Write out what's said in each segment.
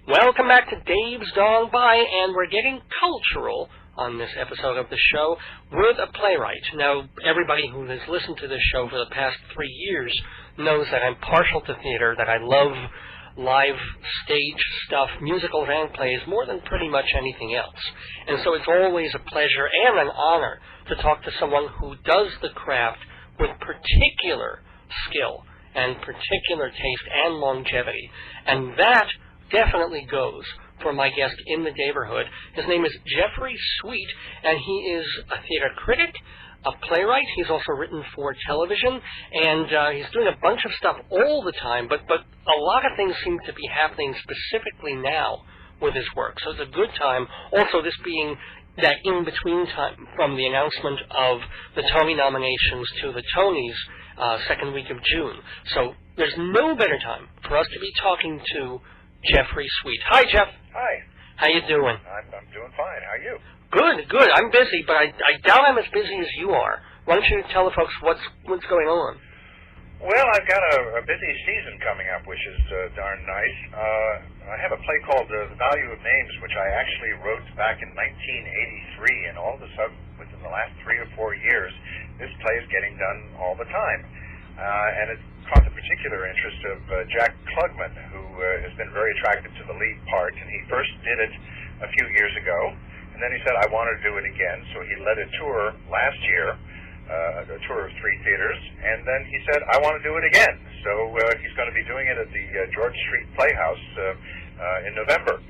Welcome back to Dave's Gone By, and we're getting cultural on this episode of the show with a playwright. Now, everybody who has listened to this show for the past 3 years knows that I'm partial to theater, that I love live stage stuff, musicals and plays, more than pretty much anything else. And so it's always a pleasure and an honor to talk to someone who does the craft with particular skill and particular taste and longevity. And that definitely goes for my guest in the neighborhood. His name is Jeffrey Sweet, and he is a theater critic, a playwright. He's also written for television, and he's doing a bunch of stuff all the time, but a lot of things seem to be happening specifically now with his work. So it's a good time. Also, this being that in-between time from the announcement of the Tony nominations to the Tonys second week of June. So there's no better time for us to be talking to Jeffrey Sweet. Hi, Jeff. Hi. How you doing? I'm doing fine. How are you? Good. I'm busy, but I doubt I'm as busy as you are. Why don't you tell the folks what's going on? Well, I've got a busy season coming up, which is darn nice. I have a play called The Value of Names, which I actually wrote back in 1983, and all of a sudden, within the last 3 or 4 years, this play is getting done all the time. And it caught the particular interest of Jack Klugman, who has been very attracted to the lead part, and he first did it a few years ago, and then he said, I want to do it again, so he led a tour last year, a tour of 3 theaters, and then he said, I want to do it again, so he's going to be doing it at the George Street Playhouse in November,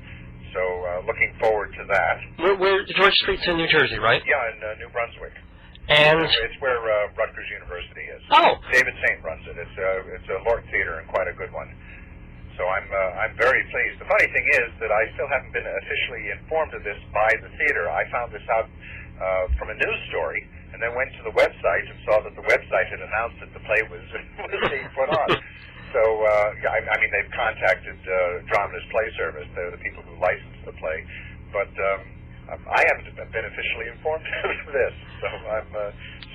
so looking forward to that. Where George Street's in New Jersey, right? Yeah, in New Brunswick. And it's where Rutgers University is. Oh, David Saint runs it. It's a Lort Theater and quite a good one. So I'm very pleased. The funny thing is that I still haven't been officially informed of this by the theater. I found this out from a news story, and then went to the website and saw that the website had announced that the play was being put on. So I mean they've contacted Dramatis Play Service, they're the people who license the play, but I haven't been officially informed of this, so I'm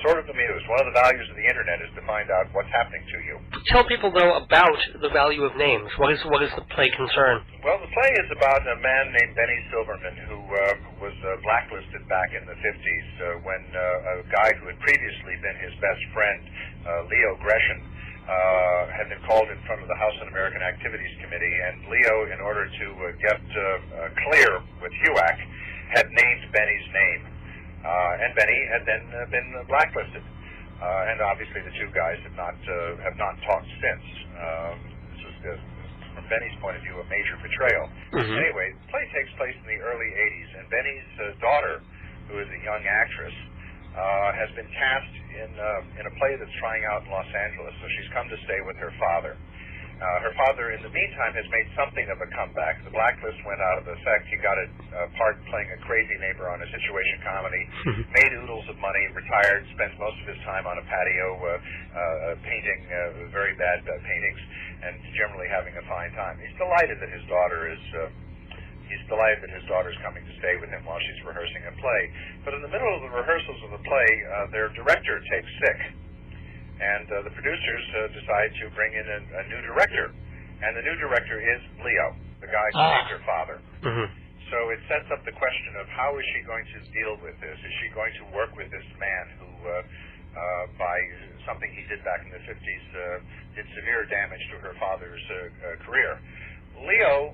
sort of amused. One of the values of the Internet is to find out what's happening to you. Tell people, though, about The Value of Names. What is the play concern? Well, the play is about a man named Benny Silverman who was blacklisted back in the 50s when a guy who had previously been his best friend, Leo Gresham, had been called in front of the House Un-American Activities Committee, and Leo, in order to get clear with HUAC, had named Benny's name, and Benny had then been blacklisted, and obviously the 2 guys have not talked since. This was, from Benny's point of view, a major betrayal. Mm-hmm. Anyway, the play takes place in the early 80s, and Benny's daughter, who is a young actress, has been cast in a play that's trying out in Los Angeles, so she's come to stay with her father. Her father, in the meantime, has made something of a comeback. The blacklist went out of effect. He got a part playing a crazy neighbor on a situation comedy, made oodles of money, retired, spends most of his time on a patio painting very bad paintings, and generally having a fine time. He's delighted that his daughter is coming to stay with him while she's rehearsing a play. But in the middle of the rehearsals of the play, their director takes sick. And the producers decide to bring in a new director. And the new director is Leo, the guy who named her father. Mm-hmm. So it sets up the question of how is she going to deal with this? Is she going to work with this man who, by something he did back in the 50s, did severe damage to her father's career? Leo,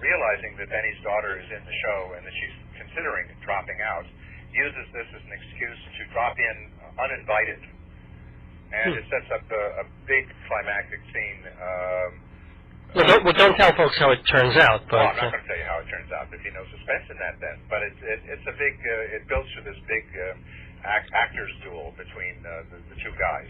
realizing that Benny's daughter is in the show and that she's considering dropping out, uses this as an excuse to drop in uninvited. And it sets up a big climactic scene. Well, don't tell folks how it turns out. But I'm not going to tell you how it turns out. There'd be no suspense in that then. But it's a big. It builds to this big actors duel between the 2 guys.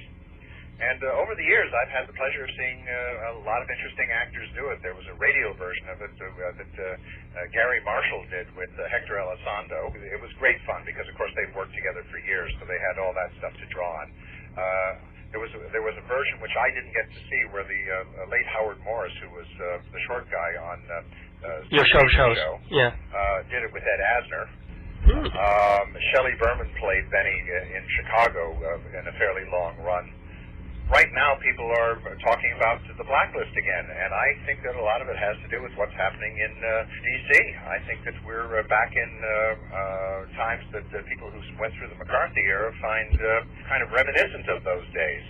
And over the years, I've had the pleasure of seeing a lot of interesting actors do it. There was a radio version of it that Gary Marshall did with Hector Elizondo. It was great fun because, of course, they've worked together for years, so they had all that stuff to draw on. There was a version which I didn't get to see where the late Howard Morris, who was the short guy on your shows, yeah, did it with Ed Asner. Shelley Berman played Benny in Chicago in a fairly long run. right now people are talking about the blacklist again, and I think that a lot of it has to do with what's happening in D.C. I think that we're back in times that people who went through the McCarthy era find kind of reminiscent of those days.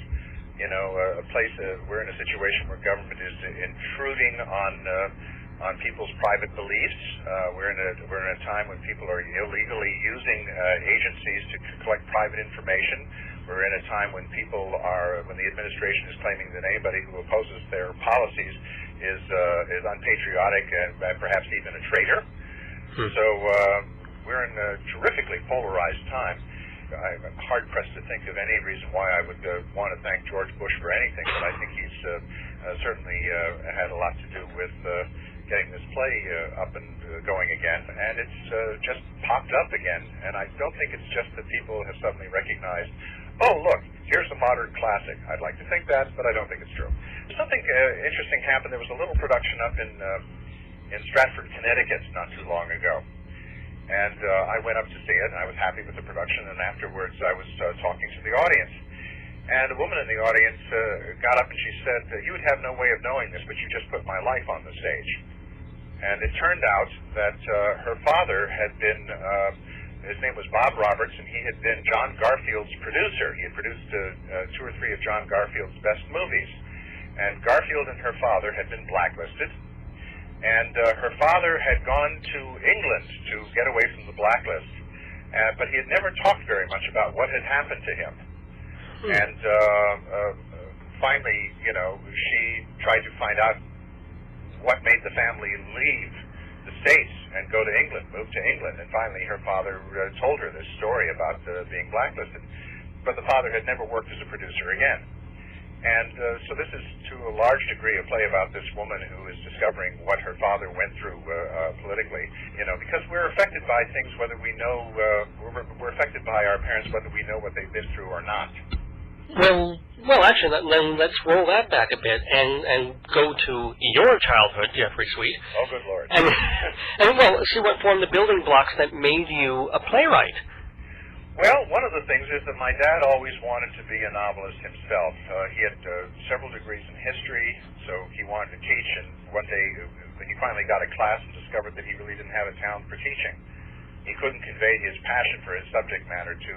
You know, a place we're in a situation where government is intruding on people's private beliefs. We're in a time when people are illegally using agencies to collect private information. We're in a time when when the administration is claiming that anybody who opposes their policies is unpatriotic and perhaps even a traitor. So we're in a terrifically polarized time. I'm hard-pressed to think of any reason why I would want to thank George Bush for anything, but I think he's certainly had a lot to do with getting this play up and going again, and it's just popped up again, and I don't think it's just that people have suddenly recognized, oh, look, here's a modern classic. I'd like to think that, but I don't think it's true. Something interesting happened. There was a little production up in Stratford, Connecticut not too long ago. And I went up to see it, and I was happy with the production, and afterwards I was talking to the audience. And a woman in the audience got up and she said, you would have no way of knowing this, but you just put my life on the stage. And it turned out that her father had been, his name was Bob Roberts, and he had been John Garfield's producer. He had produced 2 or 3 of John Garfield's best movies. And Garfield and her father had been blacklisted. And her father had gone to England to get away from the blacklist, but he had never talked very much about what had happened to him. And finally, you know, she tried to find out what made the family leave the States and go to England, move to England. And finally, her father told her this story about being blacklisted. But the father had never worked as a producer again. And so this is, to a large degree, a play about this woman who is discovering what her father went through politically. You know, because we're affected by things whether we know, we're affected by our parents whether we know what they've been through or not. Well, actually, then let's roll that back a bit and go to your childhood, Jeffrey Sweet. Oh, good Lord. And well, see what formed the building blocks that made you a playwright. Well, one of the things is that my dad always wanted to be a novelist himself. He had several degrees in history, so he wanted to teach, and one day when he finally got a class and discovered that he really didn't have a talent for teaching. He couldn't convey his passion for his subject matter to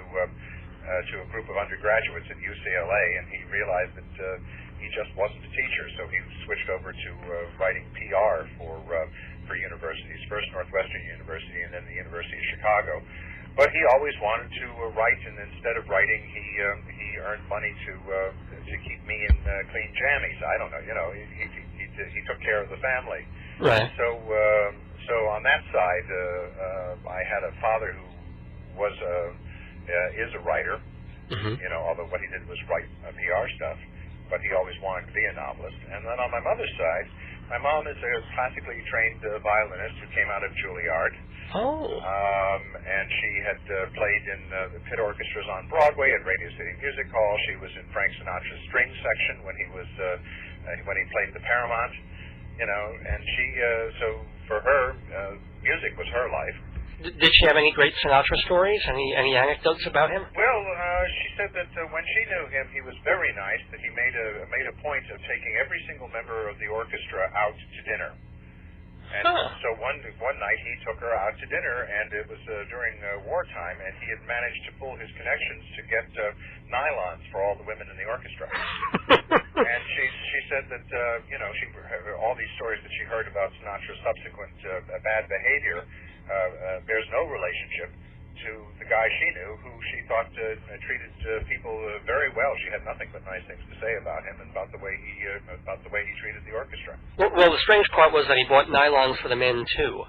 a group of undergraduates at UCLA, and he realized that he just wasn't a teacher, so he switched over to writing PR for universities, first Northwestern University and then the University of Chicago. But he always wanted to write, and instead of writing, he earned money to keep me in clean jammies. I don't know, you know, he took care of the family. Right. So on that side, I had a father who is a writer. Mm-hmm. You know, although what he did was write PR stuff, but he always wanted to be a novelist. And then on my mother's side, my mom is a classically trained violinist who came out of Juilliard. Oh. And she had played in the pit orchestras on Broadway at Radio City Music Hall. She was in Frank Sinatra's string section when he played the Paramount. You know, and she so for her, music was her life. Did she have any great Sinatra stories? Any anecdotes about him? Well, she said that when she knew him, he was very nice. That he made a point of taking every single member of the orchestra out to dinner. And so one night he took her out to dinner, and it was during wartime, and he had managed to pull his connections to get nylons for all the women in the orchestra. And she said that you know, all these stories that she heard about Sinatra's subsequent bad behavior bears no relationship to the guy she knew, who she thought treated people very well. She had nothing but nice things to say about him and about the way he treated the orchestra. Well, the strange part was that he bought nylons for the men too.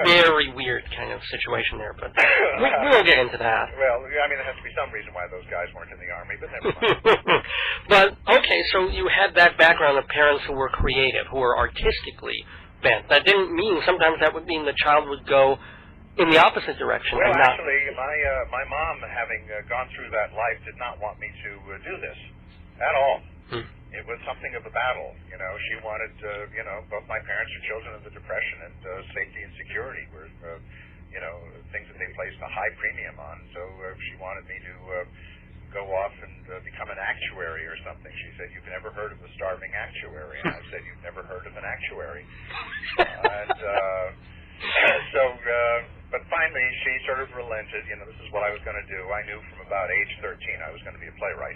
Very weird kind of situation there, but we won't get into that. Well, I mean, there has to be some reason why those guys weren't in the army, but never mind. But okay, so you had that background of parents who were creative, who were artistically bent. That didn't mean sometimes that would mean the child would go in the opposite direction. Well, actually, my mom, having gone through that life, did not want me to do this at all. It was something of a battle. You know, she wanted, you know, both my parents are children of the Depression, and safety and security were, you know, things that they placed a high premium on. So she wanted me to go off and become an actuary or something. She said, "You've never heard of the starving actuary?" And I said, "You've never heard of an actuary?" But finally, she sort of relented. This is what I was going to do. I knew from about age 13 I was going to be a playwright.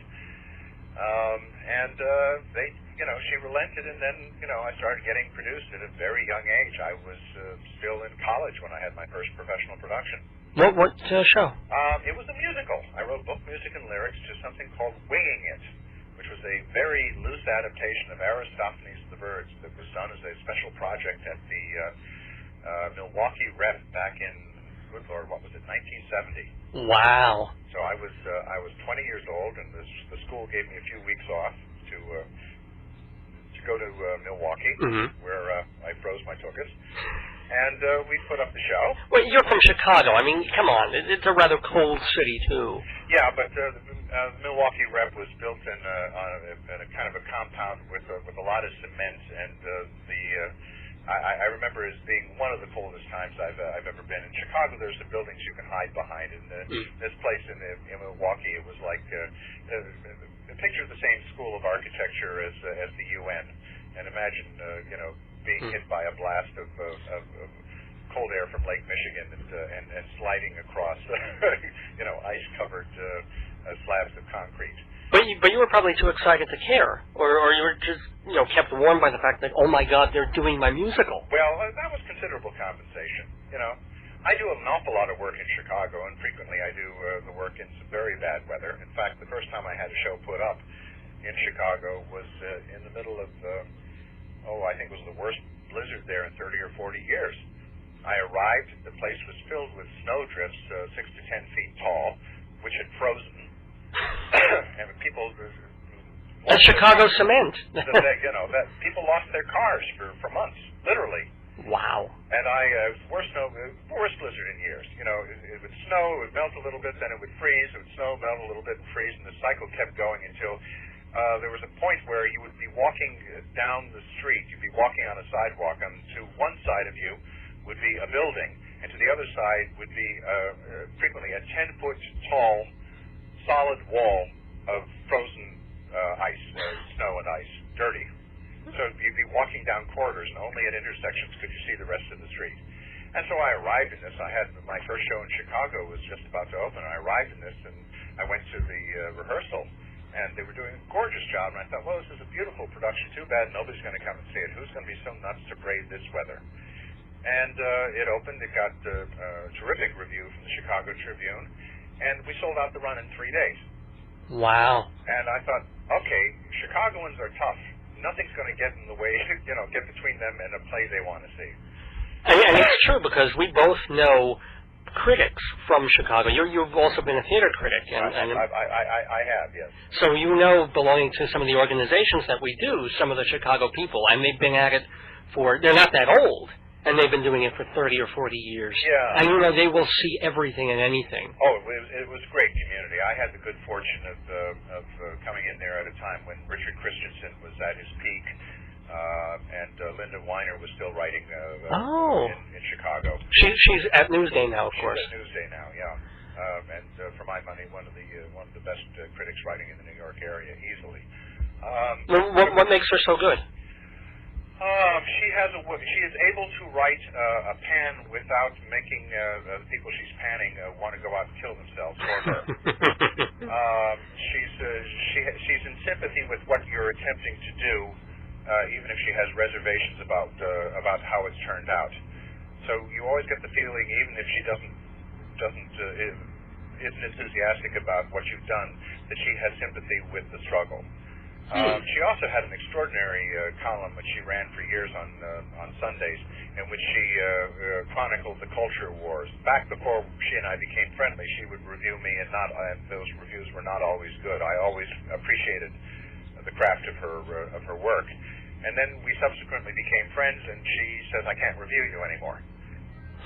She relented, and then, I started getting produced at a very young age. I was still in college when I had my first professional production. What show? It was a musical. I wrote book music and lyrics to something called Winging It, which was a very loose adaptation of Aristophanes' The Birds that was done as a special project at the Milwaukee Rep back in, good Lord, what was it, 1970. Wow. So I was 20 years old, and the school gave me a few weeks off to go to Milwaukee, where I froze my tuchus, and we put up the show. Well, you're from Chicago. I mean, come on, it's a rather cold city too. Yeah, but the Milwaukee Rep was built in a kind of a compound with a lot of cement, and I remember as being one of the coldest times I've ever been. In Chicago, there's some buildings you can hide behind. In this place in Milwaukee, it was like picture the same school of architecture as the UN, and imagine being hit by a blast of cold air from Lake Michigan and sliding across ice-covered slabs of concrete. But you were probably too excited to care, or you were just kept warm by the fact that, oh my God, they're doing my musical. Well, that was considerable compensation. I do an awful lot of work in Chicago, and frequently I do the work in some very bad weather. In fact, the first time I had a show put up in Chicago was in the middle of, I think it was the worst blizzard there in 30 or 40 years. I arrived, the place was filled with snowdrifts 6 to 10 feet tall, which had frozen. And people... That's Chicago cement. That people lost their cars for months, literally. Wow. And worst blizzard in years. It would snow, it would melt a little bit, then it would freeze, it would snow, melt a little bit, and freeze, and the cycle kept going until there was a point where you would be walking down the street, you'd be walking on a sidewalk, and to one side of you would be a building, and to the other side would be frequently a 10-foot tall, solid wall of frozen ice, snow and ice, dirty. So you'd be walking down corridors, and only at intersections could you see the rest of the street. And so I arrived in this. I had my first show in Chicago was just about to open. I arrived in this, and I went to the rehearsal, and they were doing a gorgeous job. And I thought, well, this is a beautiful production. Too bad nobody's going to come and see it. Who's going to be so nuts to brave this weather? And it opened. It got a terrific review from the Chicago Tribune, and we sold out the run in 3 days. Wow. And I thought, okay, Chicagoans are tough. Nothing's going to get in the way, get between them and a play they want to see. And it's true, because we both know critics from Chicago. You've also been a theater critic. I have, yes. So belonging to some of the organizations that we do, some of the Chicago people, and they've been at it they're not that old, and they've been doing it for 30 or 40 years. Yeah. And they will see everything and anything. Oh, it was a great community. I had the good fortune of coming in there at a time when Richard Christensen was at his peak, and Linda Weiner was still writing in Chicago. She's at Newsday now, of course. She's at Newsday now, yeah. And for my money, one of the best critics writing in the New York area, easily. What makes her so good? She is able to write a pan without making the people she's panning want to go out and kill themselves for her. She's in sympathy with what you're attempting to do, even if she has reservations about how it's turned out. So you always get the feeling, even if she isn't enthusiastic about what you've done, that she has sympathy with the struggle. She also had an extraordinary column which she ran for years on Sundays, in which she chronicled the culture wars. Back before she and I became friendly, she would review me, and those reviews were not always good. I always appreciated the craft of her work. And then we subsequently became friends, and she says, "I can't review you anymore."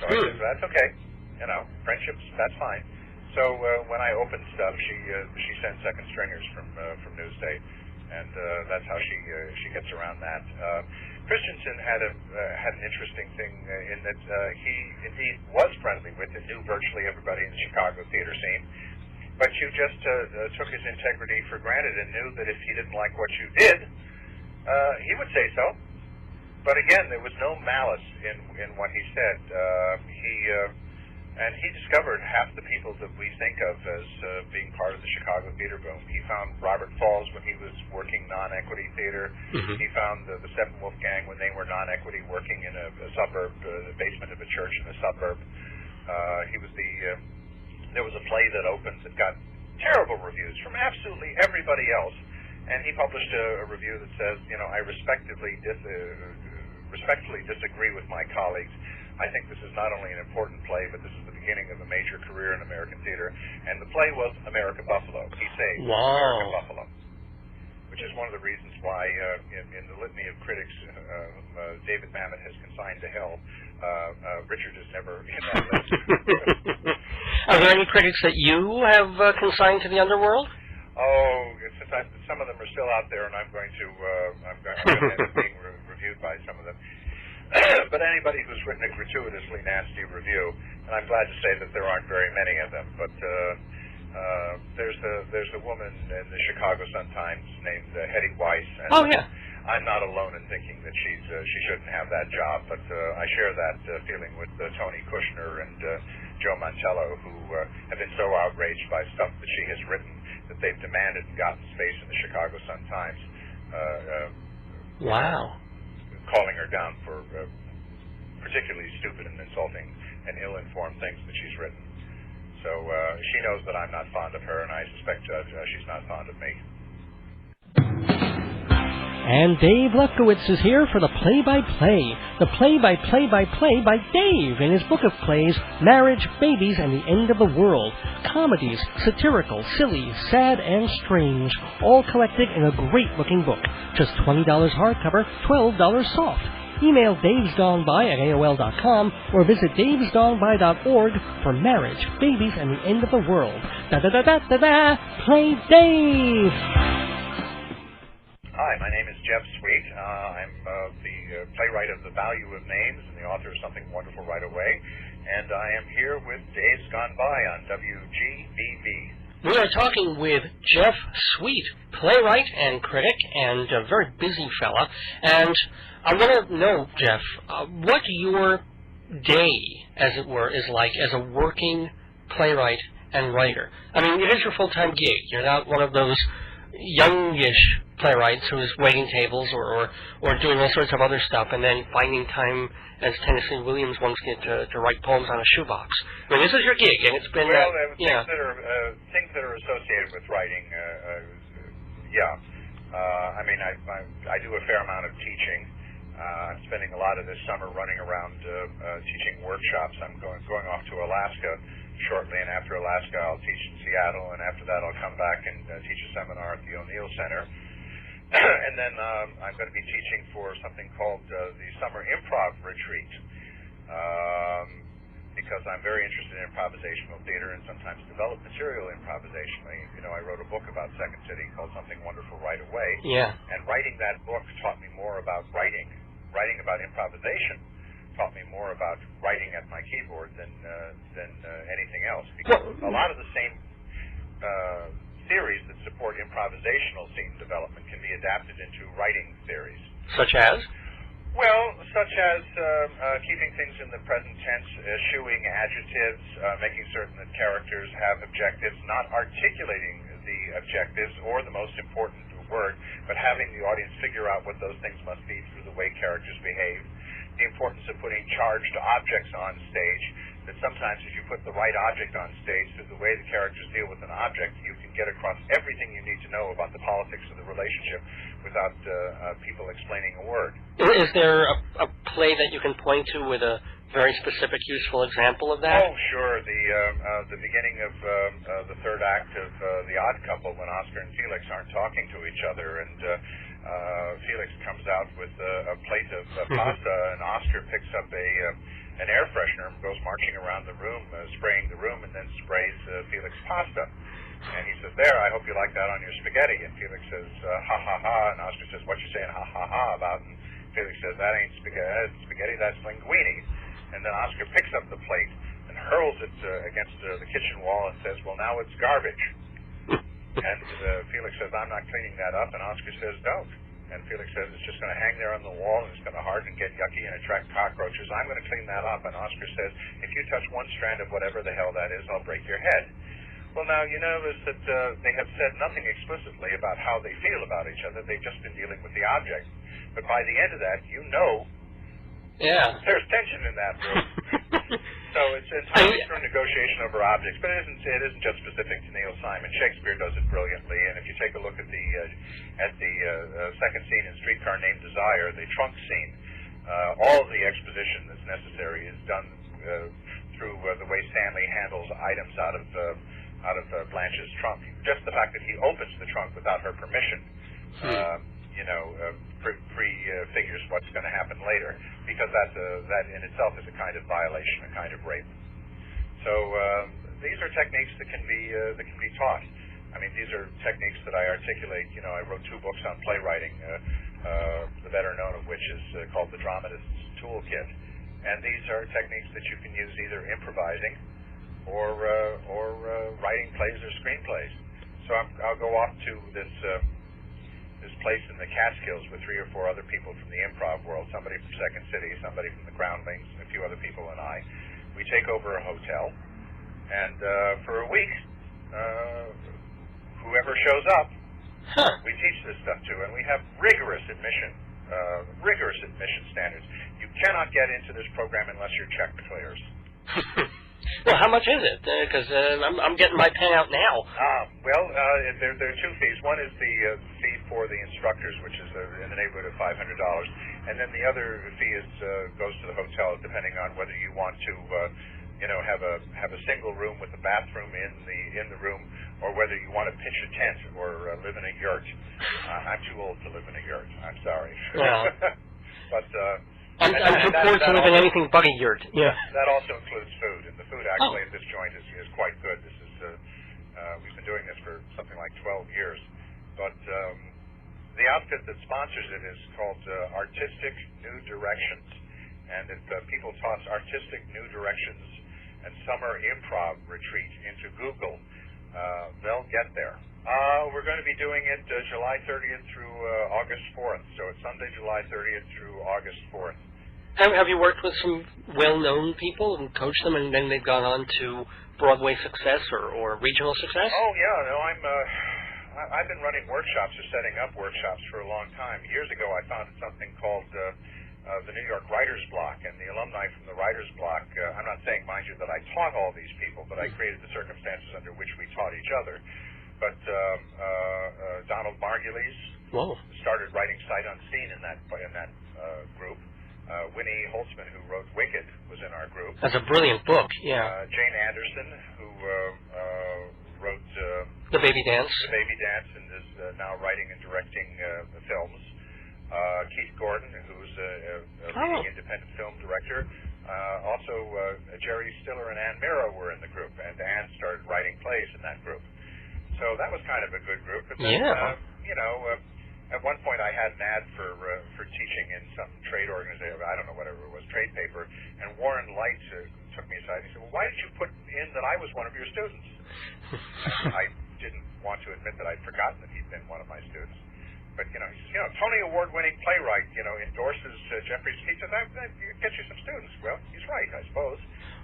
So I said, "That's okay. Friendships, that's fine." So when I open stuff, she sends second stringers from Newsday. And that's how she gets around that. Christensen had an interesting thing in that he indeed was friendly with and knew virtually everybody in the Chicago theater scene. but you just took his integrity for granted and knew that if he didn't like what you did, he would say so. But again, there was no malice in what he said. And he discovered half the people that we think of as being part of the Chicago theater boom. He found Robert Falls when he was working non-equity theater. Mm-hmm. He found the Steppenwolf Gang when they were non-equity, working in a suburb, the basement of a church in a suburb. There was a play that opened that got terrible reviews from absolutely everybody else, and he published a review that says, I respectfully disagree with my colleagues. I think this is not only an important play, but this is the beginning of a major career in American theater. And the play was American Buffalo. He saved American Buffalo, which is one of the reasons why in the litany of critics David Mamet has consigned to hell, Richard is never in that list. Are there any critics that you have consigned to the underworld? Oh, some of them are still out there, and I'm going to end up being reviewed by some of them. But anybody who's written a gratuitously nasty review, and I'm glad to say that there aren't very many of them, but there's a woman in the Chicago Sun-Times named Hetty Weiss, and I'm not alone in thinking that she shouldn't have that job, but I share that feeling with Tony Kushner and Joe Mantello, who have been so outraged by stuff that she has written that they've demanded and gotten space in the Chicago Sun-Times. Wow. Calling her down for particularly stupid and insulting and ill-informed things that she's written. So she knows that I'm not fond of her, and I suspect she's not fond of me. And Dave Lefkowitz is here for the play-by-play. The play-by-play-by-play by Dave in his book of plays, Marriage, Babies, and the End of the World. Comedies, satirical, silly, sad, and strange, all collected in a great-looking book. Just $20 hardcover, $12 soft. Email davesgoneby@aol.com or visit davesgoneby.org for Marriage, Babies, and the End of the World. Da-da-da-da-da-da! Play Dave! Hi, my name is Jeff Sweet. I'm the playwright of The Value of Names and the author of Something Wonderful Right Away. And I am here with Dave's Gone By on WGBB. We are talking with Jeff Sweet, playwright and critic, and a very busy fella. And I want to know, Jeff, what your day, as it were, is like as a working playwright and writer. I mean, it is your full-time gig. You're not one of those youngish playwrights who is waiting tables or doing all sorts of other stuff and then finding time, as Tennessee Williams once did, to write poems on a shoebox. I mean, this is your gig, and it's been... Well, things that are associated with writing, I mean, I do a fair amount of teaching. I'm spending a lot of this summer running around teaching workshops. I'm going off to Alaska shortly, and after Alaska I'll teach in Seattle, and after that I'll come back and teach a seminar at the O'Neill Center. And then I'm going to be teaching for something called the Summer Improv Retreat, because I'm very interested in improvisational theater and sometimes develop material improvisationally. I wrote a book about Second City called Something Wonderful Right Away. Yeah. And writing that book taught me more about writing. Writing about improvisation taught me more about writing at my keyboard than anything else, because a lot of the same theories that support improvisational scene development can be adapted into writing theories. Such as? Well, such as keeping things in the present tense, eschewing adjectives, making certain that characters have objectives, not articulating the objectives or the most important word, but having the audience figure out what those things must be through the way characters behave. The importance of putting charged objects on stage, that sometimes if you put the right object on stage, through the way the characters deal with an object, you can get across everything you need to know about the politics of the relationship without people explaining a word. Is there a play that you can point to with a very specific, useful example of that? Oh, sure. The beginning of the third act of The Odd Couple, when Oscar and Felix aren't talking to each other, and Felix comes out with a plate of pasta, and Oscar picks up an air freshener and goes marching around the room, spraying the room, and then sprays Felix pasta. And he says, "There, I hope you like that on your spaghetti." And Felix says, "Ha, ha, ha." And Oscar says, "What you saying ha, ha, ha about?" And Felix says, "That ain't spaghetti, that's linguine." And then Oscar picks up the plate and hurls it against the kitchen wall and says, "Well, now it's garbage." And Felix says, "I'm not cleaning that up." And Oscar says, "Don't." And Felix says, "It's just going to hang there on the wall, and it's going to harden, get yucky, and attract cockroaches. I'm going to clean that up." And Oscar says, "If you touch one strand of whatever the hell that is, I'll break your head." Well, now, you notice that they have said nothing explicitly about how they feel about each other. They've just been dealing with the object. But by the end of that, you know there's tension in that room. So it's entirely through negotiation over objects. But it isn't just specific to Neil Simon. Shakespeare does it brilliantly. And if you take a look at the second scene in Streetcar Named Desire, the trunk scene, all of the exposition that's necessary is done through the way Stanley handles items out of Blanche's trunk. Just the fact that he opens the trunk without her permission, prefigures what's going to happen later, because that in itself is a kind of violation, a kind of rape. So these are techniques that can be taught. I mean, these are techniques that I articulate. I wrote 2 books on playwriting, the better known of which is called The Dramatist's Toolkit. And these are techniques that you can use either improvising or writing plays or screenplays. So I'll go off to this place in the Catskills with 3 or 4 other people from the improv world, somebody from Second City, somebody from the Groundlings, a few other people, and I. We take over a hotel, and for a week, whoever shows up, we teach this stuff to, and we have rigorous admission standards. You cannot get into this program unless your check clears. Well, how much is it? Because I'm getting my pen out now. Well, there are 2 fees. One is the fee for the instructors, which is in the neighborhood of $500, and then the other fee goes to the hotel, depending on whether you want to, have a single room with a bathroom in the room, or whether you want to pitch a tent or live in a yurt. I'm too old to live in a yurt. I'm sorry. Well, but. I'm too poor to live in anything but a yurt. Yeah. That also includes food, and the food actually at this joint is quite good. This is we've been doing this for something like 12 years. But the outfit that sponsors it is called Artistic New Directions, and if people toss Artistic New Directions and Summer Improv Retreat into Google, they'll get there. We're going to be doing it July 30th through August 4th, so it's Sunday, July 30th through August 4th. Have you worked with some well-known people and coached them, and then they've gone on to Broadway success or regional success? Oh yeah, no, I've been running workshops or setting up workshops for a long time. Years ago, I founded something called the New York Writers Block, and the alumni from the Writers Block. I'm not saying, mind you, that I taught all these people, but I created the circumstances under which we taught each other. But Donald Margulies started writing Sight Unseen in that group. Winnie Holtzman, who wrote Wicked, was in our group. That's a brilliant book, yeah. Jane Anderson, who wrote The Baby Dance. The Baby Dance, and is now writing and directing films. Keith Gordon, who's a leading independent film director. Also, Jerry Stiller and Ann Mira were in the group, and Ann started writing plays in that group. So that was kind of a good group. And then, at one point I had an ad for teaching in some trade organization, I don't know, whatever it was, trade paper, and Warren Light took me aside and he said, "Well, why did you put in that I was one of your students?" I didn't want to admit that I'd forgotten that he'd been one of my students. But, he says, Tony Award-winning playwright, endorses Jeffrey's. He said, that gets you some students. Well, he's right, I suppose.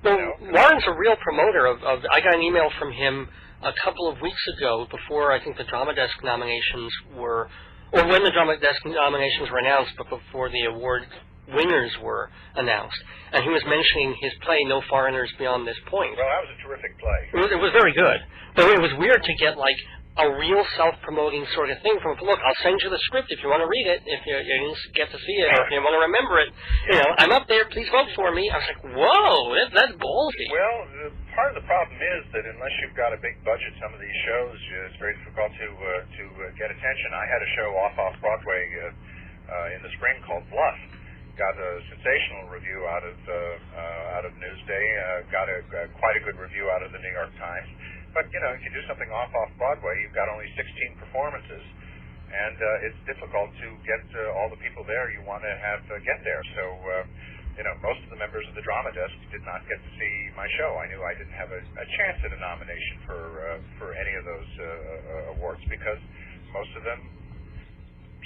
Well, Warren's a real promoter of I got an email from him a couple of weeks ago before I think the Drama Desk nominations were, or when the Drama Desk nominations were announced, but before the award winners were announced. And he was mentioning his play, No Foreigners Beyond This Point. Well, that was a terrific play. It was very good. But it was weird to get, like, a real self-promoting sort of thing from him. Look, I'll send you the script if you want to read it, if you didn't get to see it, or if you want to remember it. I'm up there, please vote for me. I was like, whoa, that's ballsy. Well, part of the problem is that unless you've got a big budget, some of these shows, it's very difficult to get attention. I had a show off Broadway in the spring called Bluff. Got a sensational review out of Newsday. Got quite a good review out of the New York Times. But, if you do something off Broadway, you've got only 16 performances, and it's difficult to get all the people there you want to have get there. So most of the members of the drama desk did not get to see my show. I knew I didn't have a chance at a nomination for any of those awards because most of them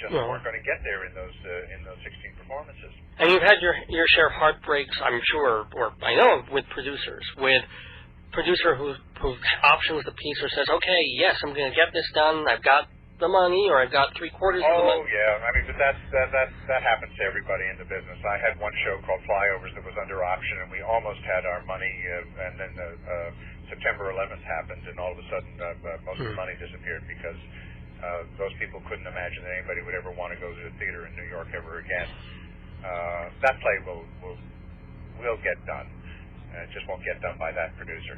just weren't going to get there in those 16 performances. And you've had your share of heartbreaks, I'm sure, or I know, with producers, with producer who options the piece or says, okay, yes, I'm going to get this done, I've got the money, or I've got 3/4 of the money. Oh, yeah. I mean, but that happens to everybody in the business. I had one show called Flyovers that was under option, and we almost had our money, and then September 11th happened, and all of a sudden most of the money disappeared because those people couldn't imagine that anybody would ever want to go to the theater in New York ever again. That play will get done. It just won't get done by that producer.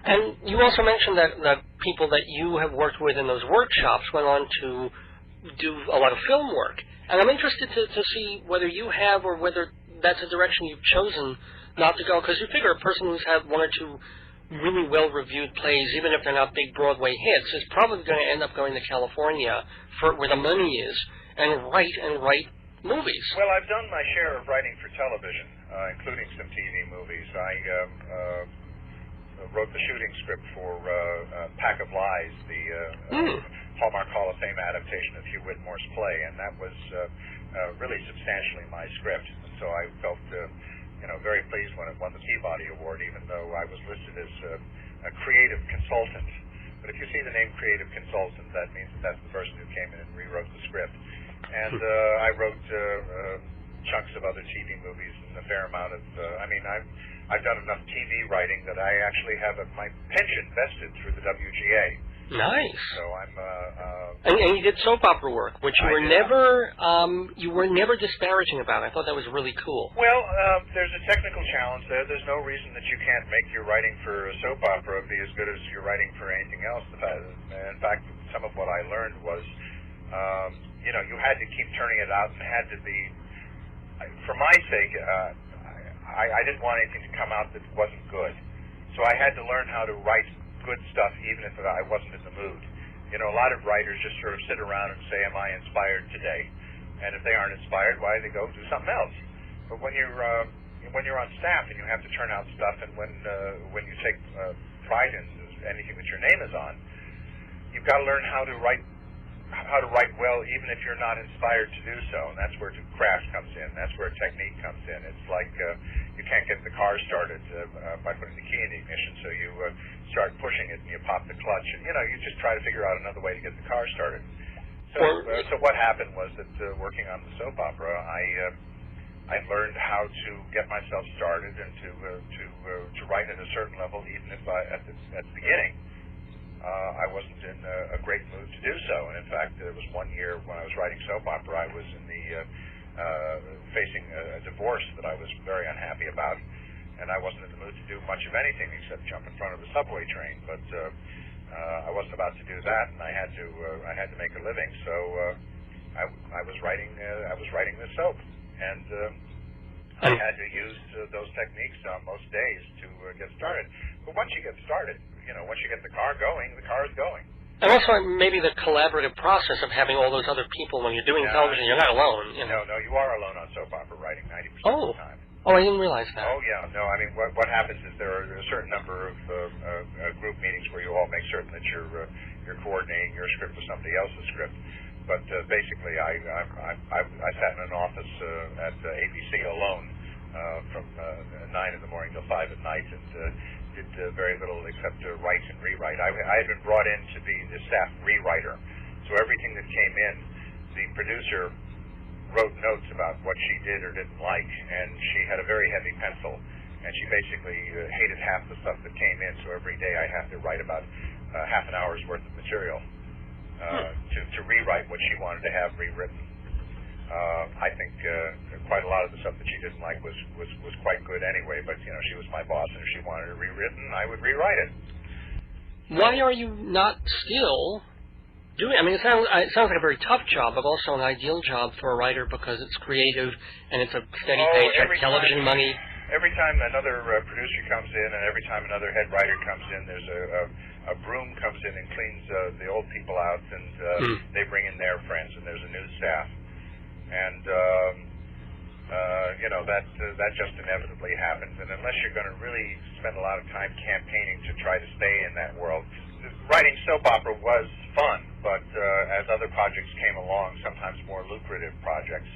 And you also mentioned that people that you have worked with in those workshops went on to do a lot of film work. And I'm interested to see whether you have or whether that's a direction you've chosen not to go, because you figure a person who's had one or two really well-reviewed plays, even if they're not big Broadway hits, is probably going to end up going to California where the money is and write movies. Well, I've done my share of writing for television, including some TV movies. I wrote the shooting script for Pack of Lies, the Hallmark Hall of Fame adaptation of Hugh Whitmore's play, and that was really substantially my script. And so I felt very pleased when it won the Peabody Award, even though I was listed as a creative consultant. But if you see the name creative consultant, that means that's the person who came in and rewrote the script. And I wrote chunks of other TV movies and a fair amount of, I've done enough TV writing that I actually have my pension vested through the WGA. Nice. So I'm. And you did soap opera work, which you were never disparaging about. I thought that was really cool. Well, there's a technical challenge there. There's no reason that you can't make your writing for a soap opera be as good as your writing for anything else. In fact, some of what I learned was, you had to keep turning it out and had to be, for my sake. I didn't want anything to come out that wasn't good. So I had to learn how to write good stuff even if I wasn't in the mood. A lot of writers just sort of sit around and say, am I inspired today? And if they aren't inspired, why do they go do something else? But when you're on staff and you have to turn out stuff, and when you take pride in anything that your name is on, you've got to learn how to write well even if you're not inspired to do so, and that's where craft comes in. That's where technique comes in. It's like you can't get the car started by putting the key in the ignition, so you start pushing it and you pop the clutch, and you just try to figure out another way to get the car started. So what happened was that working on the soap opera, I learned how to get myself started and to write at a certain level, even if at the beginning I wasn't in a great mood to do so. And in fact, there was one year when I was writing soap opera, I was in the facing a divorce that I was very unhappy about, and I wasn't in the mood to do much of anything except jump in front of the subway train. But I wasn't about to do that, and I had to make a living. So I was writing this soap, and I had to use those techniques on most days to get started. But once you get started, once you get the car going, the car is going. And also maybe the collaborative process of having all those other people when you're doing television. You're not alone. No, you are alone on soap opera writing 90% of the time. Oh, I didn't realize that. Oh, yeah. No, I mean, what happens is there are a certain number of group meetings where you all make certain that you're coordinating your script with somebody else's script. But basically, I sat in an office at ABC alone from 9 in the morning till 5 at night, and did very little except write and rewrite. I had been brought in to be the staff rewriter, so everything that came in, the producer wrote notes about what she did or didn't like, and she had a very heavy pencil, and she basically hated half the stuff that came in, so every day I have to write about half an hour's worth of material to rewrite what she wanted to have rewritten. I think quite a lot of the stuff that she didn't like was quite good anyway, but she was my boss, and if she wanted it rewritten, I would rewrite it. Why are you not still doing? I mean, it sounds like a very tough job, but also an ideal job for a writer because it's creative and it's a steady paycheck, television money. Every time another producer comes in, and every time another head writer comes in, there's a broom comes in and cleans the old people out, and they bring in their friends, and there's a new staff. And that just inevitably happens. And unless you're going to really spend a lot of time campaigning to try to stay in that world, writing soap opera was fun, but as other projects came along, sometimes more lucrative projects,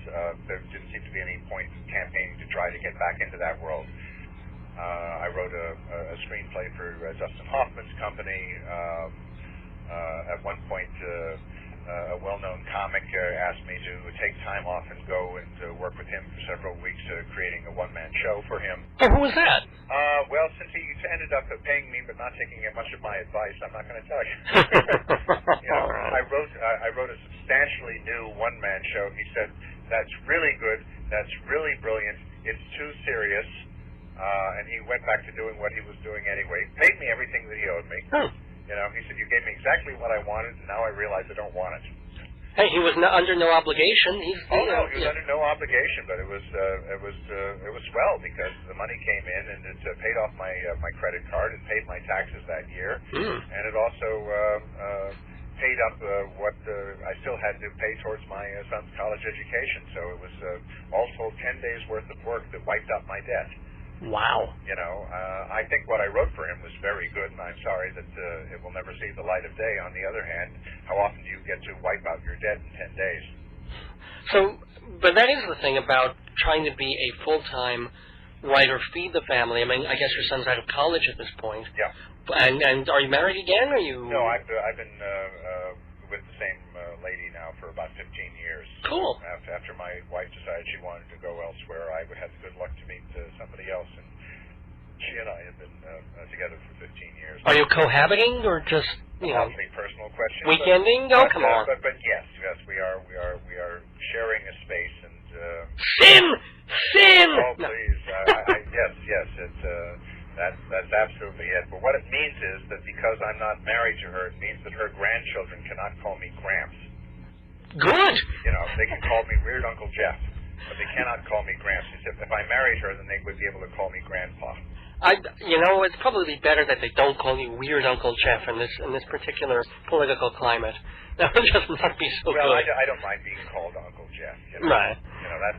there didn't seem to be any point in campaigning to try to get back into that world. I wrote a screenplay for Dustin Hoffman's company. At one point, a well-known comic asked me to take time off and go and work with him for several weeks, creating a one-man show for him. Oh, who was that? Well, since he ended up paying me but not taking much of my advice, I'm not going to tell you. I wrote a substantially new one-man show. He said, "That's really good. That's really brilliant. It's too serious." And he went back to doing what he was doing anyway. Paid me everything that he owed me. Oh. He said, "You gave me exactly what I wanted, and now I realize I don't want it." Hey, he was under no obligation. He was under no obligation, but it was swell because the money came in and it paid off my credit card and paid my taxes that year, and it also paid up what I still had to pay towards my son's college education. So it was all told 10 days worth of work that wiped out my debt. Wow. I think what I wrote for him was very good, and I'm sorry that it will never see the light of day. On the other hand, how often do you get to wipe out your debt in 10 days? So, but that is the thing about trying to be a full-time writer, feed the family. I mean, I guess your son's out of college at this point. Yeah. And are you married again, or you? No, I've been with the same lady now for about 15 years. Cool. After my wife decided she wanted to go elsewhere, I had the good luck to meet somebody else, and she and I have been together for 15 years. Are you cohabiting, or just Awfully personal question. Weekending? Come on. But yes, we are sharing a space and. Sin. Oh please, yes, it's. That's absolutely it. But what it means is that because I'm not married to her, it means that her grandchildren cannot call me Gramps. Good. They can call me Weird Uncle Jeff, but they cannot call me Gramps. If I married her, then they would be able to call me Grandpa. It's probably better that they don't call you Weird Uncle Jeff in this particular political climate. That would just not be so good. Well, I don't mind being called Uncle Jeff. Right.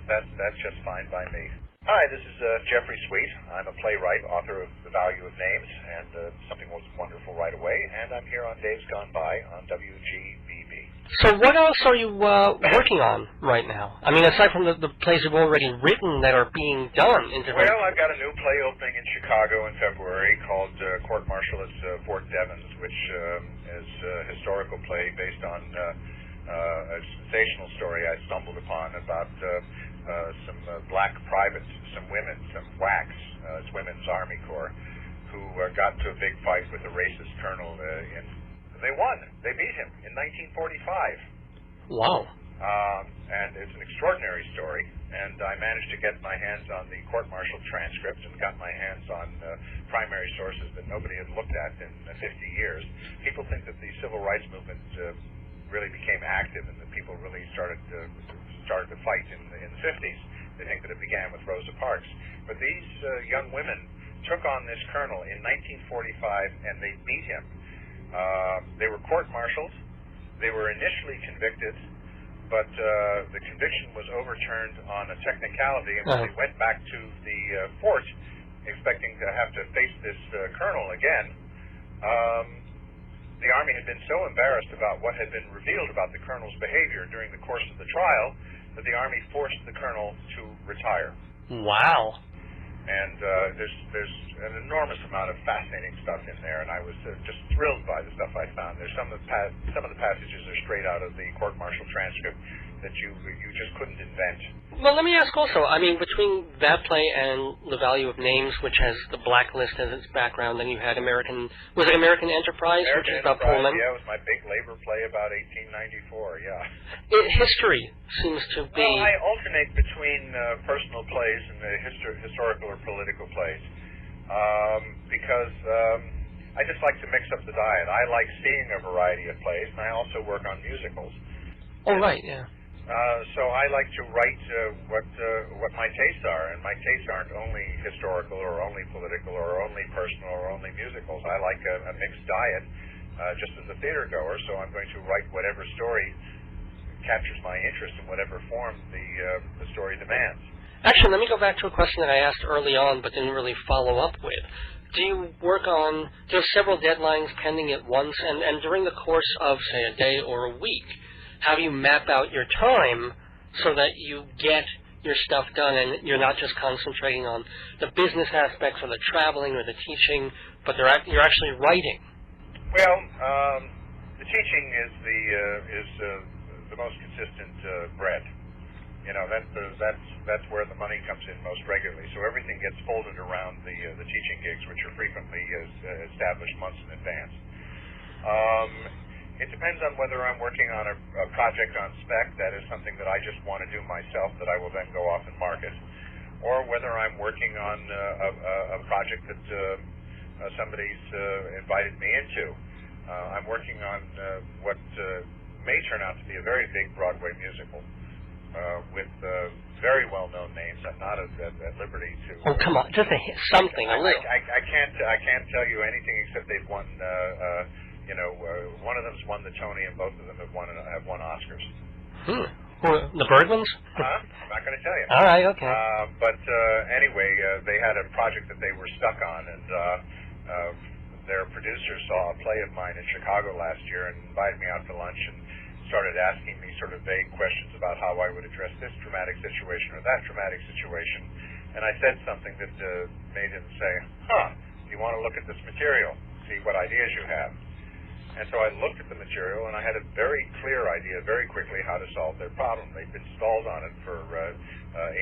That's just fine by me. Hi, this is Jeffrey Sweet. I'm a playwright, author of The Value of Names, and Something Was Wonderful Right Away, and I'm here on Days Gone By on WGBB. So what else are you working on right now? I mean, aside from the plays you've already written that are being done in different... Well, I've got a new play opening in Chicago in February called Court Martial at Fort Devens, which is a historical play based on a sensational story I stumbled upon about... some black privates, some women, some WACs, it's Women's Army Corps, who got into a big fight with a racist colonel, they won. They beat him in 1945. Wow. And it's an extraordinary story, and I managed to get my hands on the court-martial transcript and got my hands on primary sources that nobody had looked at in 50 years. People think that the civil rights movement really became active and that people really started to fight in the 50s. They think that it began with Rosa Parks. But these young women took on this colonel in 1945, and they beat him. They were court-martialed. They were initially convicted, but the conviction was overturned on a technicality, and when they went back to the fort, expecting to have to face this colonel again, the Army had been so embarrassed about what had been revealed about the colonel's behavior during the course of the trial that the Army forced the colonel to retire. Wow. And there's an enormous amount of fascinating stuff in there, and I was just thrilled by the stuff I found. There's some of the passages are straight out of the court-martial transcript that you just couldn't invent. Well, let me ask also, I mean, between that play and The Value of Names, which has the Blacklist as its background, then you had American Enterprise, which is about Pullman. Yeah, it was my big labor play about 1894, yeah. History seems to be... Well, I alternate between personal plays and historical or political plays because I just like to mix up the diet. I like seeing a variety of plays, and I also work on musicals. Oh, right, yeah. So I like to write what my tastes are, and my tastes aren't only historical or only political or only personal or only musicals. I like a mixed diet, just as a theater goer, so I'm going to write whatever story captures my interest in whatever form the story demands. Actually, let me go back to a question that I asked early on but didn't really follow up with. Do you work on just several deadlines pending at once, and during the course of, say, a day or a week, how do you map out your time so that you get your stuff done and you're not just concentrating on the business aspects or the traveling or the teaching, but you're actually writing? Well, the teaching is the most consistent bread. You know, that's where the money comes in most regularly. So everything gets folded around the teaching gigs, which are frequently established months in advance. It depends on whether I'm working on a project on spec that is something that I just want to do myself that I will then go off and market, or whether I'm working on a project that somebody's invited me into. I'm working on what may turn out to be a very big Broadway musical with very well-known names. I'm not at liberty to. Oh, come on, just something. A little. I can't tell you anything except they've won. One of them's won the Tony, and both of them have won Oscars. The Bergmans? I'm not going to tell you. All right, okay. But anyway, they had a project that they were stuck on, and their producer saw a play of mine in Chicago last year and invited me out to lunch and started asking me sort of vague questions about how I would address this dramatic situation or that dramatic situation. And I said something that made him say, do you want to look at this material, see what ideas you have? And so I looked at the material, and I had a very clear idea very quickly how to solve their problem. They've been stalled on it for 8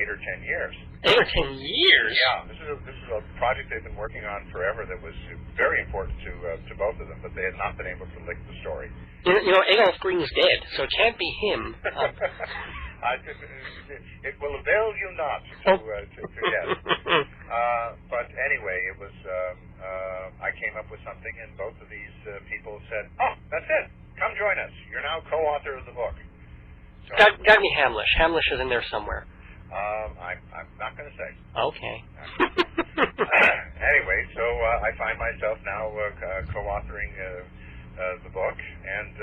or 10 years. 8 or 10 years? Yeah. This is a project they've been working on forever that was very important to both of them, but they had not been able to lick the story. You know, Adolph Green's dead, so it can't be him. It will avail you not to guess. But anyway, it was. I came up with something, and both of these people said, "Oh, that's it. Come join us. You're now co-author of the book." So, got me Hamlish. Hamlish is in there somewhere. I'm not going to say. Okay. Anyway, so I find myself now co-authoring the book, and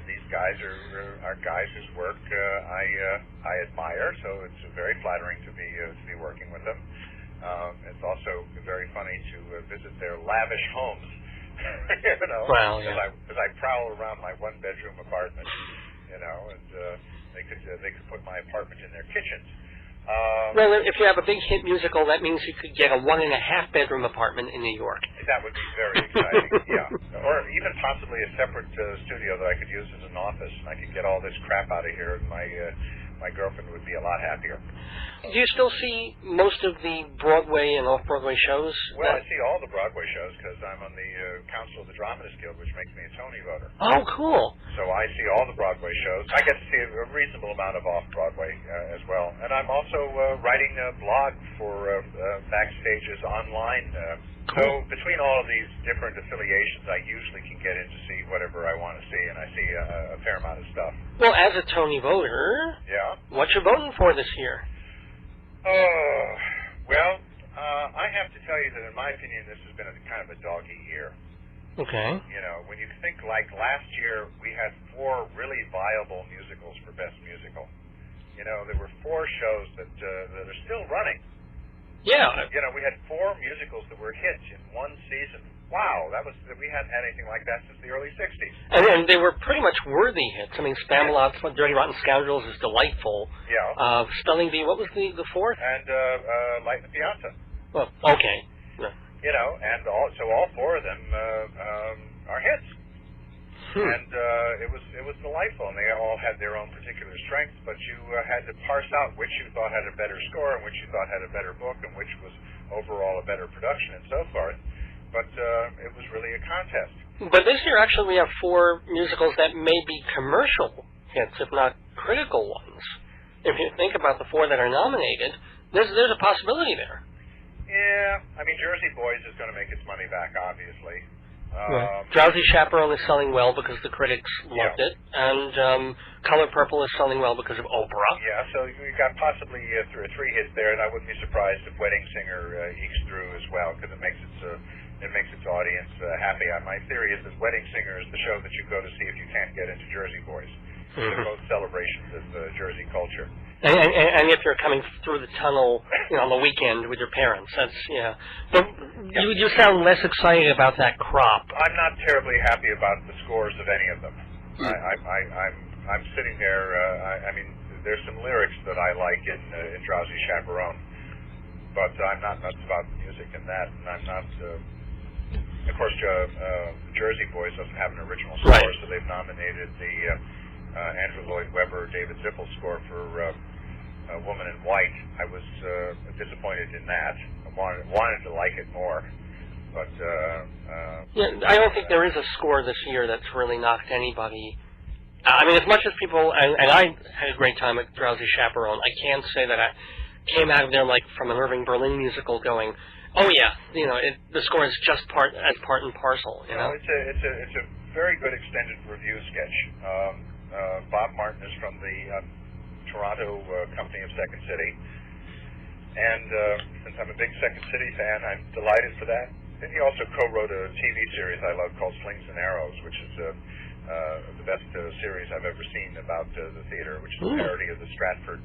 these guys are guys whose work I admire. So it's very flattering to be working with them. It's also very funny to visit their lavish homes. Well, yeah. Because I prowl around my one-bedroom apartment, and they could put my apartment in their kitchens. Well, if you have a big hit musical, that means you could get a 1.5-bedroom apartment in New York. That would be very exciting, yeah. Or even possibly a separate studio that I could use as an office, and I could get all this crap out of here, and my girlfriend would be a lot happier. Do you still see most of the Broadway and off-Broadway shows? Well, I see all the Broadway shows because I'm on the Council of the Dramatists Guild, which makes me a Tony voter. Oh, cool. So I see all the Broadway shows. I get to see a reasonable amount of off-Broadway as well. And I'm also writing a blog for Backstage's online. Cool. So between all of these different affiliations, I usually can get in to see whatever I want to see, and I see a fair amount of stuff. Well, as a Tony voter, what you voting for this year? Well, I have to tell you that in my opinion, this has been kind of a doggy year. Okay. When you think like last year, we had 4 really viable musicals for Best Musical. There were 4 shows that are still running. Yeah. We had 4 musicals that were hits in one season. Wow, we hadn't had anything like that since the early 60s. And they were pretty much worthy hits. I mean, Spamalot's Dirty Rotten Scoundrels is delightful. Yeah. Spelling Bee, what was the fourth? And Light in the Piazza. Well, okay. Yeah. And all 4 of them are hits. And it was delightful, and they all had their own particular strengths, but you had to parse out which you thought had a better score and which you thought had a better book and which was overall a better production and so forth. But it was really a contest. But this year, actually, we have 4 musicals that may be commercial hits, if not critical ones. If you think about the 4 that are nominated, there's a possibility there. Yeah, I mean, Jersey Boys is going to make its money back, obviously. Right. Drowsy Chaperone is selling well because the critics loved it, and Color Purple is selling well because of Oprah. Yeah, so you've got possibly 3 hits there, and I wouldn't be surprised if Wedding Singer ekes through as well, because it makes its audience happy. My theory is that Wedding Singer is the show that you go to see if you can't get into Jersey Boys. They're both celebrations of Jersey culture. And if you're coming through the tunnel, on the weekend with your parents, that's But you sound less excited about that crop. I'm not terribly happy about the scores of any of them. I'm sitting there. There's some lyrics that I like in Drowsy Chaperone, but I'm not nuts about the music in that, and I'm not. Of course, Jersey Boys doesn't have an original score, right. So they've nominated the Andrew Lloyd Webber, David Zippel score for Woman in White. I was disappointed in that. I wanted to like it more, but I don't think there is a score this year that's really knocked anybody. As much as people, and I had a great time at Drowsy Chaperone, I can't say that I came out of there like from an Irving Berlin musical going, oh yeah, the score is just part and parcel. It's a very good extended review sketch. Bob Martin is from the Toronto company of Second City, and since I'm a big Second City fan, I'm delighted for that. And he also co-wrote a TV series I love called Slings and Arrows, which is the best series I've ever seen about the theater, which is a parody of the Stratford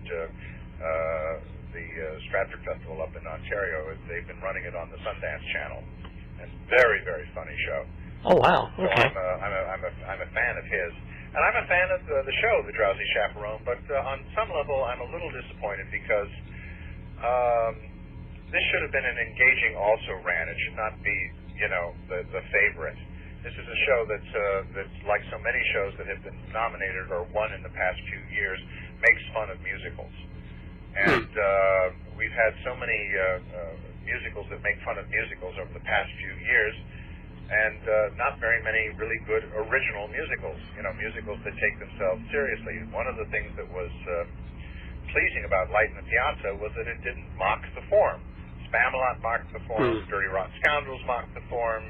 Festival up in Ontario. They've been running it on the Sundance Channel, and very, very funny show. Oh wow! Okay. So I'm a fan of his, and I'm a fan of the show, The Drowsy Chaperone. But on some level, I'm a little disappointed because this should have been an engaging also-ran. It should not be, the favorite. This is a show that's like so many shows that have been nominated or won in the past few years, makes fun of musicals. And we've had so many musicals that make fun of musicals over the past few years, and not very many really good original musicals, musicals that take themselves seriously. One of the things that was pleasing about Light in the Piazza was that it didn't mock the form. Spamalot mocked the form, Dirty Rotten Scoundrels mocked the form,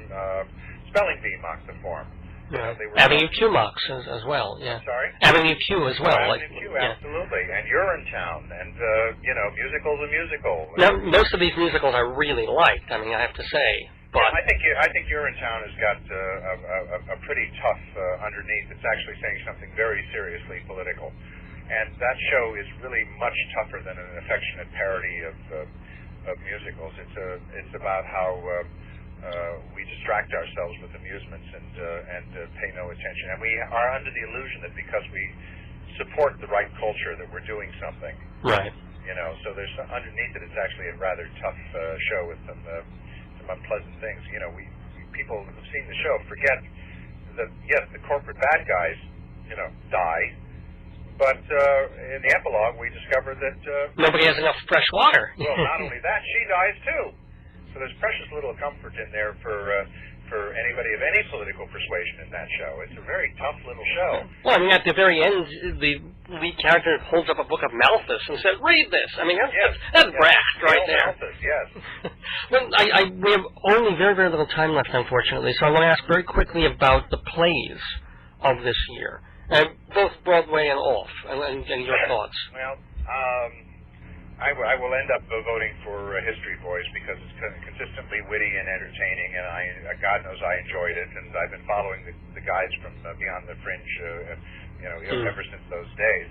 Spelling Bee mocked the form. Yeah. Avenue Q mocks as well, yeah. Sorry? Avenue Q as well. Avenue Q, absolutely. And Urinetown, and, musical's a musical. Now, most of these musicals I really liked, I have to say. But I think Urinetown has got a pretty tough underneath. It's actually saying something very seriously political. And that show is really much tougher than an affectionate parody of musicals. It's about how we distract ourselves with amusements and pay no attention. And we are under the illusion that because we support the right culture that we're doing something. Right. So there's underneath it. It's actually a rather tough show with some unpleasant things. People who've seen the show forget that yes, the corporate bad guys, die. But in the epilogue, we discover that nobody has enough fresh water. Well, not only that, she dies too. So there's precious little comfort in there for anybody of any political persuasion in that show. It's a very tough little show. Well, at the very end, the lead character holds up a book of Malthus and says, "Read this." That's Brecht right there. Malthus, yes. Well, we have only very, very little time left, unfortunately. So I want to ask very quickly about the plays of this year. Both Broadway and off, and your thoughts. Well, I will end up voting for History Boys because it's consistently witty and entertaining, and God knows I enjoyed it, and I've been following the guys from Beyond the Fringe, ever since those days.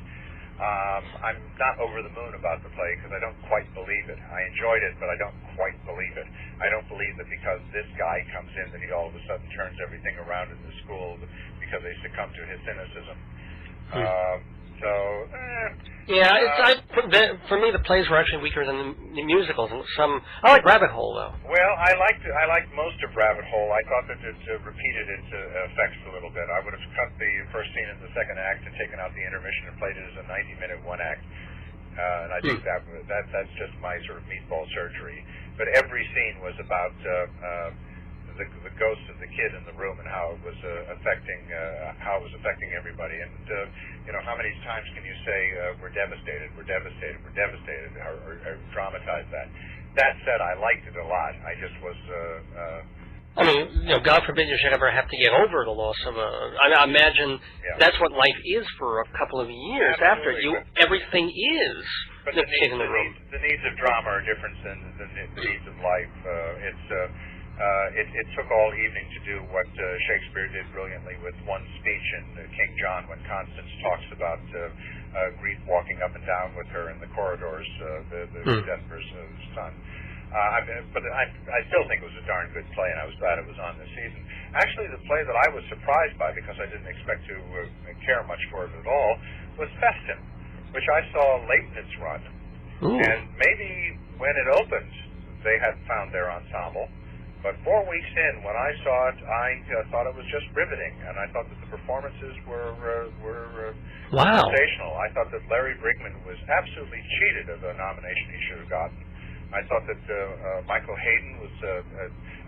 I'm not over the moon about the play because I don't quite believe it. I enjoyed it, but I don't quite believe it. I don't believe that because this guy comes in that he all of a sudden turns everything around in the school because they succumb to his cynicism. For me, the plays were actually weaker than the musicals. I like Rabbit Hole, though. Well, I liked most of Rabbit Hole. I thought that it repeated its effects a little bit. I would have cut the first scene in the second act and taken out the intermission and played it as a 90-minute one act. And I think that's just my sort of meatball surgery. But every scene was about the ghost of the kid in the room and how it was affecting everybody. And how many times can you say we're devastated, or dramatize that? That said, I liked it a lot. I just was. God forbid you should ever have to get over the loss of I imagine that's what life is for a couple of years. Absolutely. After everything is the kid in the room. The needs of drama are different than the needs of life. It took all evening to do what Shakespeare did brilliantly with one speech in King John when Constance talks about grief walking up and down with her in the corridors, the Denver's son. But I still think it was a darn good play, and I was glad it was on this season. Actually, the play that I was surprised by, because I didn't expect to care much for it at all, was Festin, which I saw late in its run. Ooh. And maybe when it opened, they hadn't found their ensemble. But 4 weeks in, when I saw it, I thought it was just riveting, and I thought that the performances were wow. sensational. I thought that Larry Brigman was absolutely cheated of a nomination he should have gotten. I thought that Michael Hayden was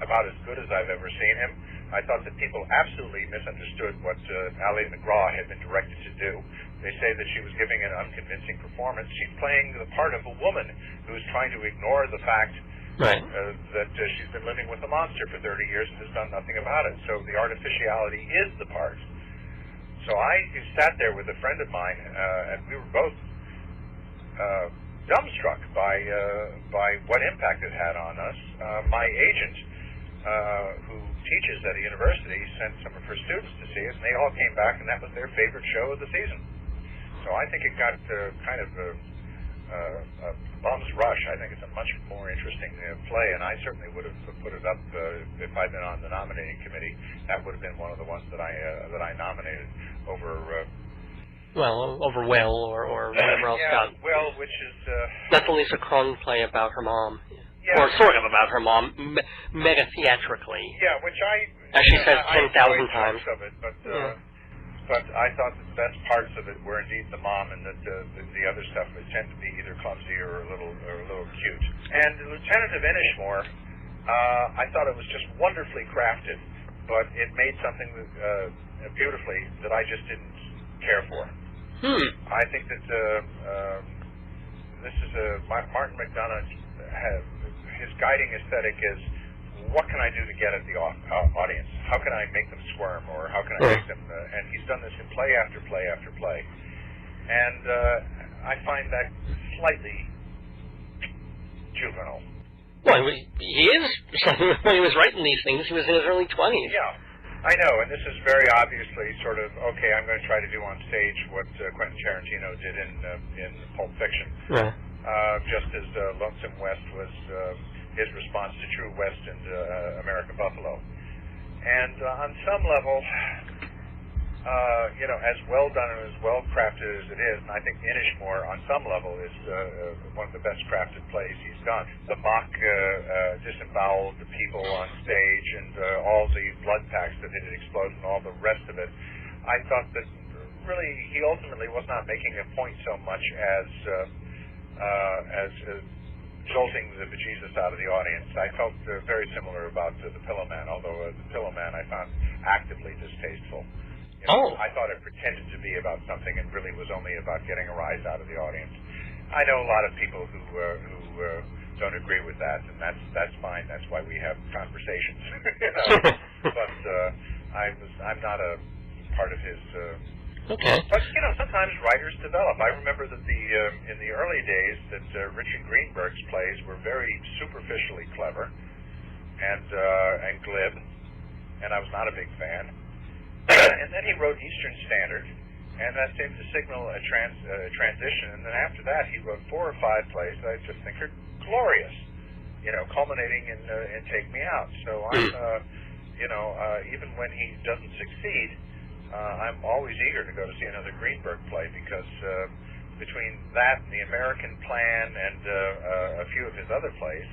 about as good as I've ever seen him. I thought that people absolutely misunderstood what Ali McGraw had been directed to do. They say that she was giving an unconvincing performance. She's playing the part of a woman who's trying to ignore the fact right. that she's been living with a monster for 30 years and has done nothing about it. So the artificiality is the part. So I sat there with a friend of mine, and we were both dumbstruck by what impact it had on us. My agent, who teaches at a university, sent some of her students to see it, and they all came back, and that was their favorite show of the season. So I think it got kind of a bum's rush. I think it's a much more interesting play, and I certainly would have put it up if I'd been on the nominating committee. That would have been one of the ones that I nominated over. Over Well or whatever else got. Well, which is that's the Lisa Kron play about her mom. Yeah. Or sort of about her mom, meta-theatrically. Yeah, which as she says 10,000 times. Of it, but I thought that the best parts of it were indeed the mom, and that the other stuff would tend to be either clumsy or a little cute. And Lieutenant of Inishmore, I thought it was just wonderfully crafted, but it made something beautifully that I just didn't care for. I think that this is Martin McDonagh. His guiding aesthetic is, what can I do to get at the audience? How can I make them squirm, or how can I make them... and he's done this in play after play after play. And I find that slightly juvenile. Well, he is. When he was writing these things, he was in his early 20s. Yeah, I know, and this is very obviously sort of, okay, I'm going to try to do on stage what Quentin Tarantino did in Pulp Fiction. Right. Just as Lonesome West was his response to True West and American Buffalo. And on some level, as well done and as well crafted as it is, and I think Inishmore on some level is one of the best crafted plays he's done. The mock disemboweled people on stage and all the blood packs that had exploded and all the rest of it. I thought that really he ultimately was not making a point so much as jolting the bejesus out of the audience. I felt very similar about the Pillowman, although the Pillowman I found actively distasteful. I thought it pretended to be about something and really was only about getting a rise out of the audience. I know a lot of people who don't agree with that, and that's fine. That's why we have conversations. But I'm not a part of his. Okay. But sometimes writers develop. I remember that in the early days that Richard Greenberg's plays were very superficially clever and glib, and I was not a big fan. And then he wrote Eastern Standard, and that seemed to signal a transition. And then after that, he wrote 4 or 5 plays that I just think are glorious, culminating in Take Me Out. So I'm, even when he doesn't succeed, I'm always eager to go to see another Greenberg play, because between that and The American Plan and a few of his other plays,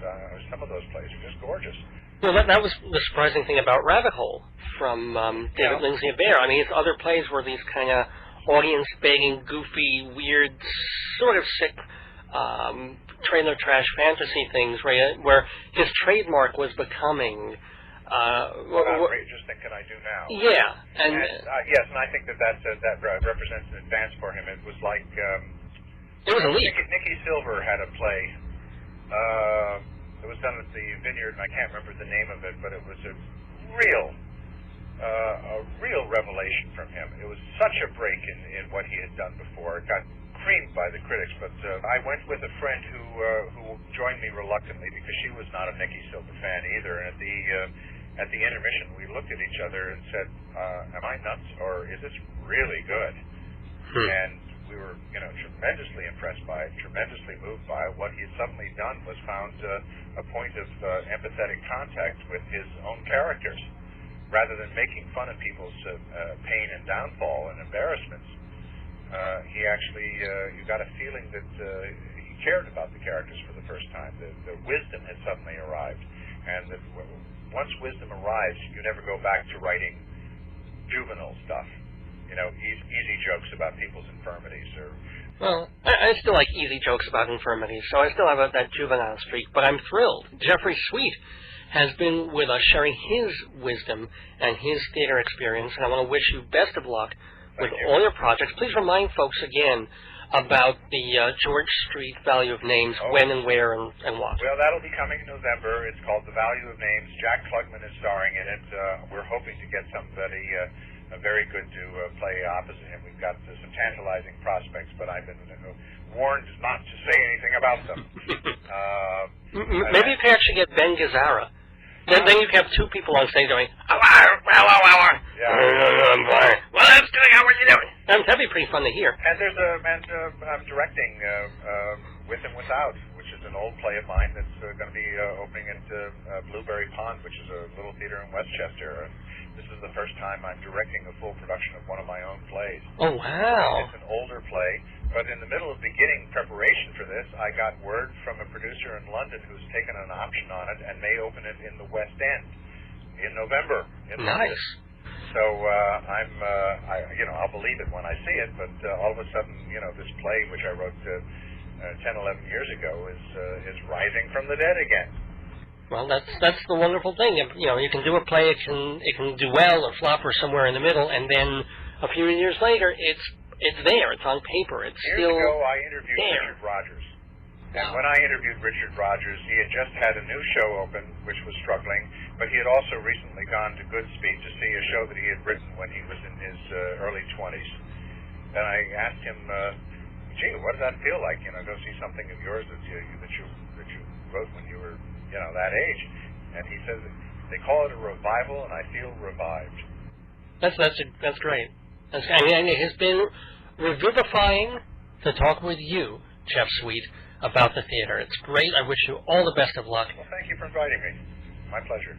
some of those plays are just gorgeous. Well, that was the surprising thing about Rabbit Hole from David Lindsay Bear. I mean, his other plays were these kind of audience-begging, goofy, weird, sort of sick trailer trash fantasy things where his trademark was becoming... what outrageous thing can I do now? Yeah. And yes, and I think that represents an advance for him. It was like... it was a leap. Nikki Silver had a play... it was done at the Vineyard, and I can't remember the name of it, but it was a real revelation from him. It was such a break in what he had done before. It got creamed by the critics, but I went with a friend who joined me reluctantly, because she was not a Nikki Silver fan either. And at the intermission, we looked at each other and said, "Am I nuts, or is this really good?" And we were, tremendously impressed by it, tremendously moved by it. What he had suddenly done was found a point of empathetic contact with his own characters. Rather than making fun of people's pain and downfall and embarrassments, he actually, you got a feeling that he cared about the characters for the first time. The wisdom had suddenly arrived. And that once wisdom arrives, you never go back to writing juvenile stuff. Easy jokes about people's infirmities. Well, I still like easy jokes about infirmities, so I still have that juvenile streak, but I'm thrilled. Jeffrey Sweet has been with us sharing his wisdom and his theater experience, and I want to wish you best of luck with all your projects. Please remind folks again about the George Street Value of Names, when and where and what. Well, that'll be coming in November. It's called The Value of Names. Jack Klugman is starring in it. We're hoping to get somebody very good to play opposite him. We've got some tantalizing prospects, but I've been warned not to say anything about them. Maybe you could actually get Ben Gazzara. Then you could have two people on stage going, Yeah. well, that's good. How are you doing? That'd be pretty fun to hear. And I'm directing With and Without, which is an old play of mine that's going to be opening at Blueberry Pond, which is a little theater in Westchester. This is the first time I'm directing a full production of one of my own plays. Oh, wow. It's an older play, but in the middle of beginning preparation for this, I got word from a producer in London who's taken an option on it and may open it in the West End in November. Nice. So I'll believe it when I see it, but all of a sudden, this play, which I wrote 10, 11 years ago, is rising from the dead again. Well, that's the wonderful thing. You can do a play, it can do well or flop or somewhere in the middle, and then a few years later, it's there. It's on paper. It's Years still ago, I interviewed there. Richard Rogers. And when I interviewed Richard Rogers, he had just had a new show open, which was struggling, but he had also recently gone to Goodspeed to see a show that he had written when he was in his early 20s. And I asked him, gee, what does that feel like, go see something of yours that you wrote when you were, that age? And he says, they call it a revival, and I feel revived. That's great. And it has been revivifying to talk with you, Jeff Sweet, about the theater. It's great. I wish you all the best of luck. Well, thank you for inviting me. My pleasure.